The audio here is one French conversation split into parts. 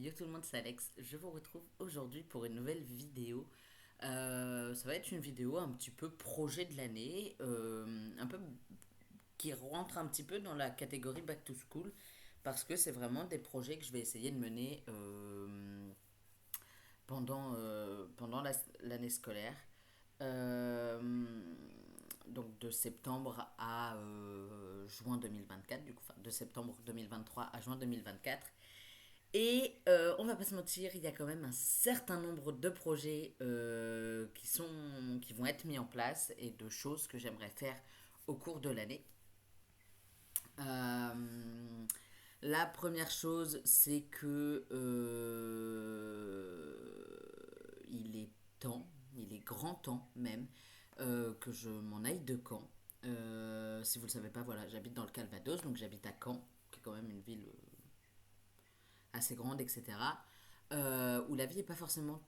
Yo tout le monde, c'est Alex. Je vous retrouve aujourd'hui pour une nouvelle vidéo. Ça va être une vidéo un petit peu projet de l'année, un peu qui rentre un petit peu dans la catégorie Back to School, parce que c'est vraiment des projets que je vais essayer de mener pendant l'année scolaire. Euh, donc de septembre à juin 2024, du coup, enfin, de septembre 2023 à juin 2024. Et on va pas se mentir, il y a quand même un certain nombre de projets qui vont être mis en place et de choses que j'aimerais faire au cours de l'année. Euh, la première chose, c'est que il est temps, il est grand temps même, que je m'en aille de Caen. Si vous ne le savez pas, voilà, j'habite dans le Calvados, donc j'habite à Caen, qui est quand même une ville assez grande, etc. Où la vie est pas forcément.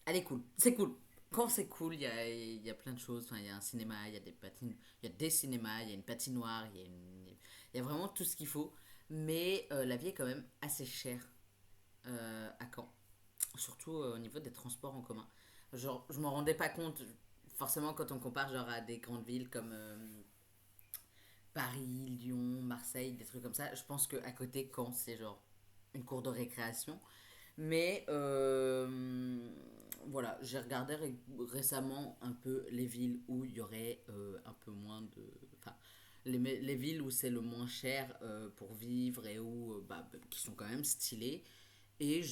Elle est cool, c'est cool. Quand c'est cool, il y a plein de choses. Enfin, il y a un cinéma, il y a des patines, il y a des cinémas, il y a une patinoire, il y a vraiment tout ce qu'il faut. Mais la vie est quand même assez chère à Caen, surtout au niveau des transports en commun. Genre, je m'en rendais pas compte forcément quand on compare genre à des grandes villes comme Paris, Lyon, Marseille, des trucs comme ça. Je pense qu'à côté, Caen, c'est genre une cour de récréation. Mais voilà, j'ai regardé récemment un peu les villes où il y aurait un peu moins de. Enfin, les villes où c'est le moins cher pour vivre et où, qui sont quand même stylées. Et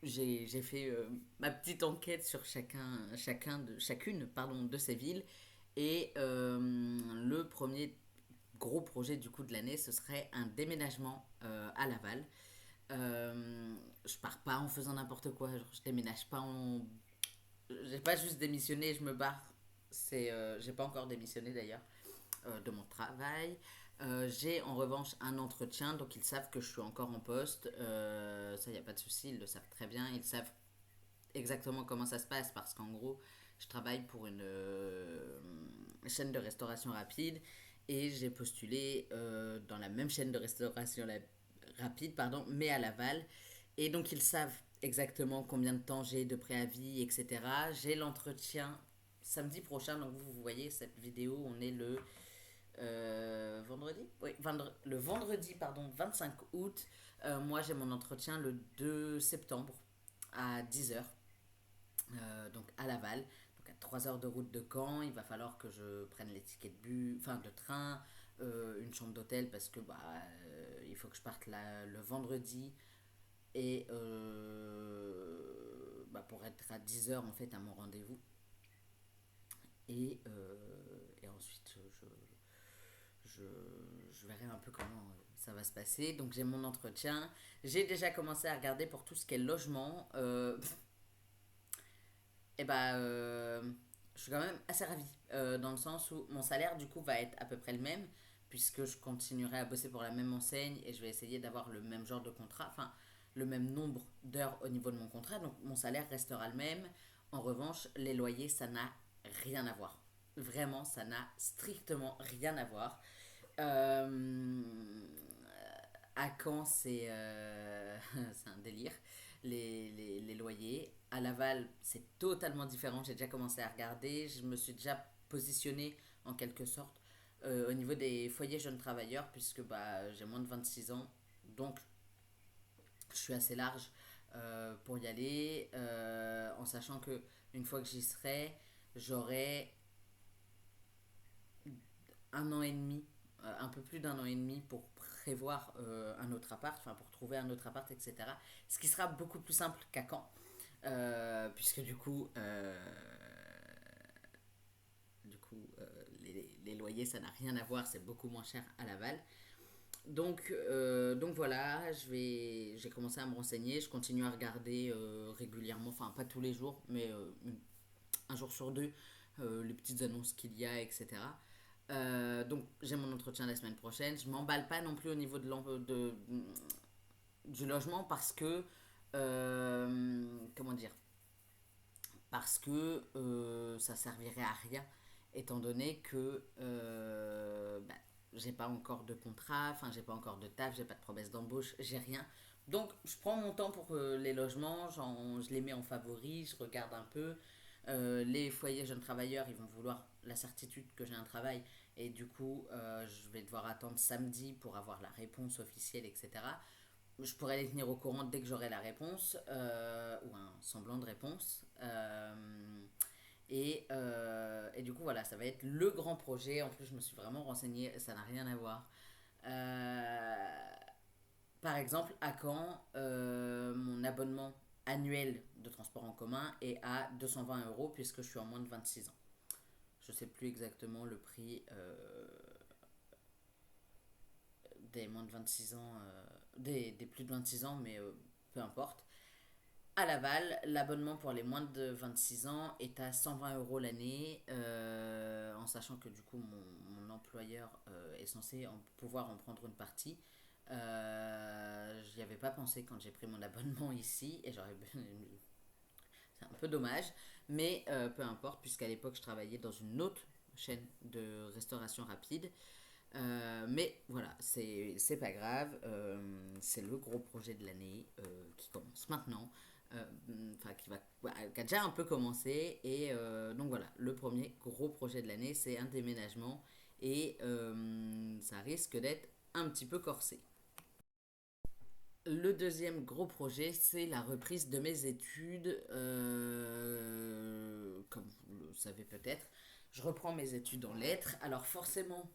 j'ai fait ma petite enquête sur chacune pardon, de ces villes. Et le premier gros projet du coup de l'année, ce serait un déménagement à Laval. Je pars pas en faisant n'importe quoi, genre, je déménage pas en. J'ai pas juste démissionné, je me barre. J'ai pas encore démissionné d'ailleurs de mon travail. J'ai en revanche un entretien, donc ils savent que je suis encore en poste. Ça, y a pas de souci, ils le savent très bien. Ils savent exactement comment ça se passe parce qu'en gros, je travaille pour une chaîne de restauration rapide et j'ai postulé dans la même chaîne de rapide, pardon, mais à Laval. Et donc ils savent exactement combien de temps j'ai de préavis, etc. J'ai l'entretien samedi prochain, donc vous voyez cette vidéo, on est le vendredi. Oui, le vendredi, pardon, 25 août. Moi j'ai mon entretien le 2 septembre à 10 heures, donc à Laval, donc à 3 heures de route de Caen. Il va falloir que je prenne les tickets enfin de train, une chambre d'hôtel parce que il faut que je parte le vendredi et pour être à 10 heures en fait à mon rendez-vous. Et ensuite, je, je verrai un peu comment ça va se passer. Donc j'ai mon entretien. J'ai déjà commencé à regarder pour tout ce qui est logement. Et je suis quand même assez ravie, dans le sens où mon salaire du coup va être à peu près le même, puisque je continuerai à bosser pour la même enseigne et je vais essayer d'avoir le même genre de contrat, enfin le même nombre d'heures au niveau de mon contrat, donc mon salaire restera le même. En revanche, les loyers, ça n'a rien à voir. Vraiment, ça n'a strictement rien à voir. Euh, à Caen, c'est un délire, les loyers. À Laval, c'est totalement différent. J'ai déjà commencé à regarder. Je me suis déjà positionnée, en quelque sorte, au niveau des foyers jeunes travailleurs, puisque j'ai moins de 26 ans. Donc, je suis assez large pour y aller, en sachant que une fois que j'y serai, j'aurai un an et demi, un peu plus d'un an et demi pour prévoir un autre appart, enfin pour trouver un autre appart, etc. Ce qui sera beaucoup plus simple qu'à Caen, puisque du coup, les loyers, ça n'a rien à voir, c'est beaucoup moins cher à Laval. Donc voilà, j'ai commencé à me renseigner, je continue à regarder régulièrement, enfin pas tous les jours, mais un jour sur deux, les petites annonces qu'il y a, etc. Donc j'ai mon entretien la semaine prochaine. Je m'emballe pas non plus au niveau du logement parce que comment dire, parce que ça servirait à rien étant donné que j'ai pas encore de contrat, enfin j'ai pas encore de taf, j'ai pas de promesse d'embauche, j'ai rien. Donc je prends mon temps pour les logements, je les mets en favori, je regarde un peu. Les foyers jeunes travailleurs, ils vont vouloir la certitude que j'ai un travail et du coup je vais devoir attendre samedi pour avoir la réponse officielle, etc. Je pourrais les tenir au courant dès que j'aurai la réponse ou un semblant de réponse. Et du coup, voilà, ça va être le grand projet. En plus, je me suis vraiment renseignée, ça n'a rien à voir. Euh, Par exemple, à Caen, mon abonnement annuel de transport en commun est à 220 euros puisque je suis en moins de 26 ans. Je ne sais plus exactement le prix des moins de 26 ans, des plus de 26 ans, mais peu importe. À Laval, l'abonnement pour les moins de 26 ans est à 120 euros l'année, en sachant que du coup mon employeur est censé pouvoir en prendre une partie. J'y avais pas pensé quand j'ai pris mon abonnement ici et c'est un peu dommage, mais peu importe puisqu'à l'époque je travaillais dans une autre chaîne de restauration rapide. Mais voilà, c'est pas grave. C'est le gros projet de l'année qui commence maintenant. Enfin, qui a déjà un peu commencé. Et donc voilà, le premier gros projet de l'année, c'est un déménagement. Et ça risque d'être un petit peu corsé. Le deuxième gros projet, c'est la reprise de mes études. Comme vous le savez peut-être, je reprends mes études en lettres. Alors forcément,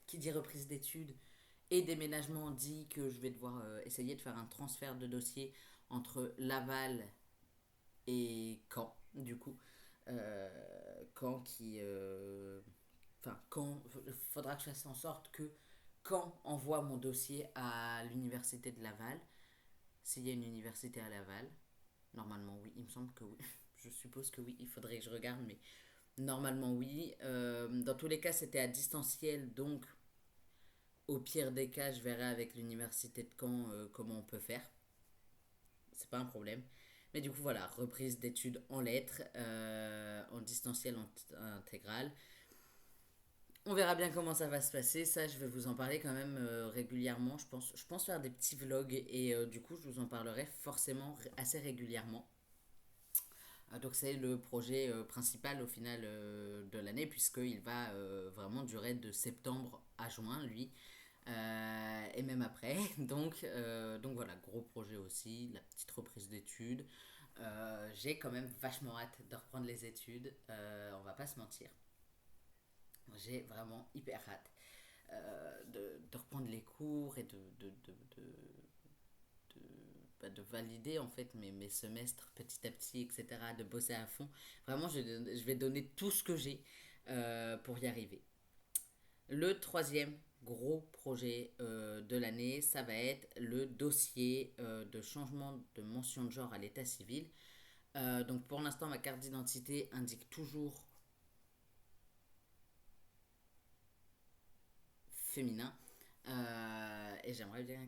qui dit reprise d'études et déménagement dit que je vais devoir essayer de faire un transfert de dossier entre Laval et Caen, du coup. Caen qui... Enfin, Caen, il faudra que je fasse en sorte que Caen envoie mon dossier à l'université de Laval. S'il y a une université à Laval, normalement oui, il me semble que oui. Je suppose que oui, il faudrait que je regarde, mais normalement oui. Dans tous les cas, c'était à distanciel, donc au pire des cas, je verrai avec l'université de Caen comment on peut faire. C'est pas un problème. Mais du coup, voilà, reprise d'études en lettres, en distanciel intégral. On verra bien comment ça va se passer. Ça, je vais vous en parler quand même régulièrement. Je pense faire des petits vlogs et du coup, je vous en parlerai forcément assez régulièrement. Donc, c'est le projet principal au final de l'année, puisqu'il va vraiment durer de septembre à juin, lui. Et même après. Donc voilà, gros projet aussi, la petite reprise d'études. J'ai quand même vachement hâte de reprendre les études, on va pas se mentir. J'ai vraiment hyper hâte de reprendre les cours et de, de valider en fait mes semestres petit à petit, etc. De bosser à fond. Vraiment, je vais donner tout ce que j'ai pour y arriver. Le troisième gros projet de l'année, ça va être le dossier de changement de mention de genre à l'état civil. Donc pour l'instant, ma carte d'identité indique toujours féminin. Et j'aimerais bien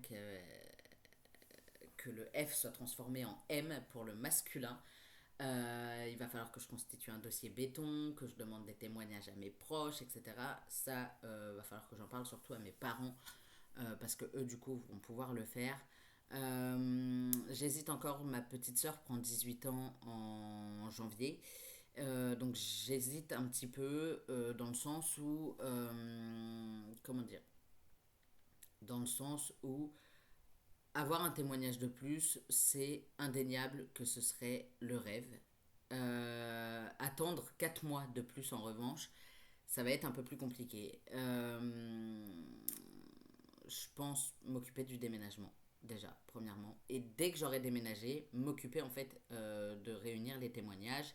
que le F soit transformé en M pour le masculin. Il va falloir que je constitue un dossier béton, que je demande des témoignages à mes proches, etc. Ça, va falloir que j'en parle surtout à mes parents parce que eux du coup vont pouvoir le faire. J'hésite encore, ma petite soeur prend 18 ans en janvier. Donc j'hésite un petit peu dans le sens où... comment dire? Dans le sens où avoir un témoignage de plus, c'est indéniable que ce serait le rêve. Attendre 4 mois de plus en revanche, ça va être un peu plus compliqué. Je pense m'occuper du déménagement déjà premièrement et dès que j'aurai déménagé m'occuper en fait de réunir les témoignages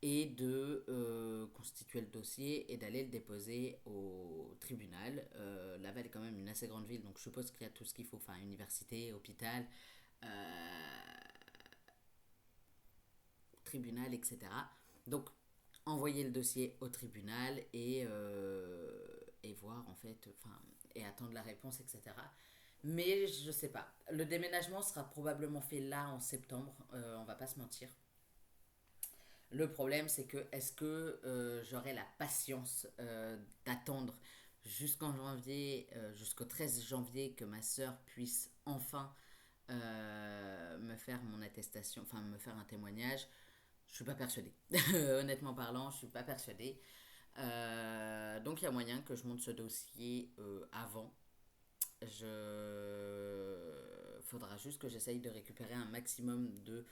et de constituer le dossier et d'aller le déposer au tribunal. Laval est quand même une assez grande ville, donc je suppose qu'il y a tout ce qu'il faut, enfin université, hôpital, tribunal, etc. Donc envoyer le dossier au tribunal et voir en fait, enfin, et attendre la réponse, etc. Mais je sais pas. Le déménagement sera probablement fait là en septembre, on va pas se mentir. Le problème, c'est que est-ce que j'aurai la patience d'attendre jusqu'en janvier, jusqu'au 13 janvier, que ma sœur puisse enfin me faire mon attestation, enfin me faire un témoignage. Je suis pas persuadée. Honnêtement parlant, je suis pas persuadée. Donc il y a moyen que je monte ce dossier avant. Faudra juste que j'essaye de récupérer un maximum de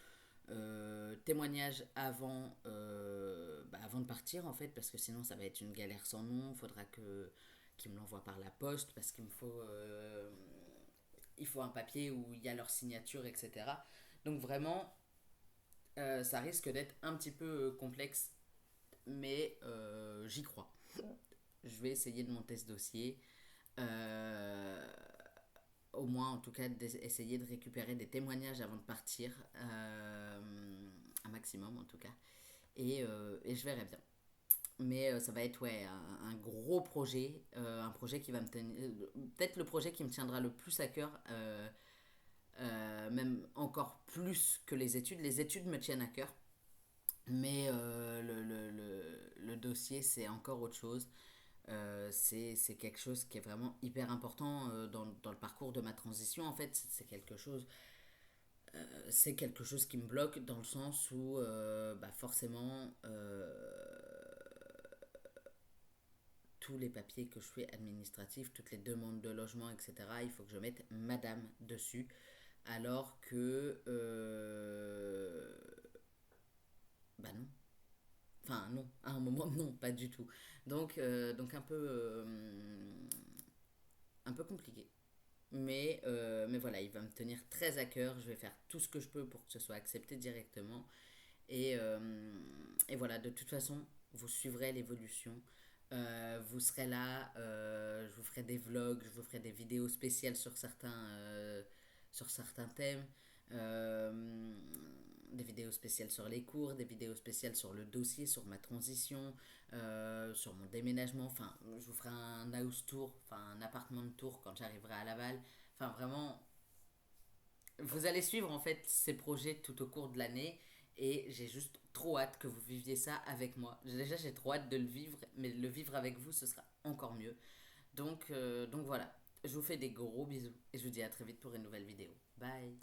témoignages avant de partir en fait, parce que sinon ça va être une galère sans nom. Faudra que qu'ils me l'envoient par la poste parce il faut un papier où il y a leur signature, etc. Donc vraiment, ça risque d'être un petit peu complexe, mais j'y crois. Je vais essayer de monter ce dossier. Euh, Au moins, en tout cas, d'essayer de récupérer des témoignages avant de partir. Un maximum, en tout cas. Et je verrai bien. Mais ça va être ouais, un gros projet. Un projet qui va me tenir. Peut-être le projet qui me tiendra le plus à cœur. Même encore plus que les études. Les études me tiennent à cœur. Mais le dossier, c'est encore autre chose. C'est quelque chose qui est vraiment hyper important dans le parcours de ma transition. En fait, c'est quelque chose qui me bloque dans le sens où bah forcément tous les papiers que je fais administratifs, toutes les demandes de logement, etc., il faut que je mette madame dessus. Alors que bah non. Enfin non, à un moment non, pas du tout. Donc un peu compliqué. Mais voilà, il va me tenir très à cœur. Je vais faire tout ce que je peux pour que ce soit accepté directement. Et voilà, de toute façon, vous suivrez l'évolution. Vous serez là. Je vous ferai des vlogs, je vous ferai des vidéos spéciales sur certains thèmes. Euh, des vidéos spéciales sur les cours, des vidéos spéciales sur le dossier, sur ma transition, sur mon déménagement. Enfin, je vous ferai un house tour, enfin un appartement de tour quand j'arriverai à Laval. Enfin, vraiment, vous allez suivre en fait ces projets tout au cours de l'année et j'ai juste trop hâte que vous viviez ça avec moi. Déjà, j'ai trop hâte de le vivre, mais le vivre avec vous, ce sera encore mieux. Donc voilà, je vous fais des gros bisous et je vous dis à très vite pour une nouvelle vidéo. Bye.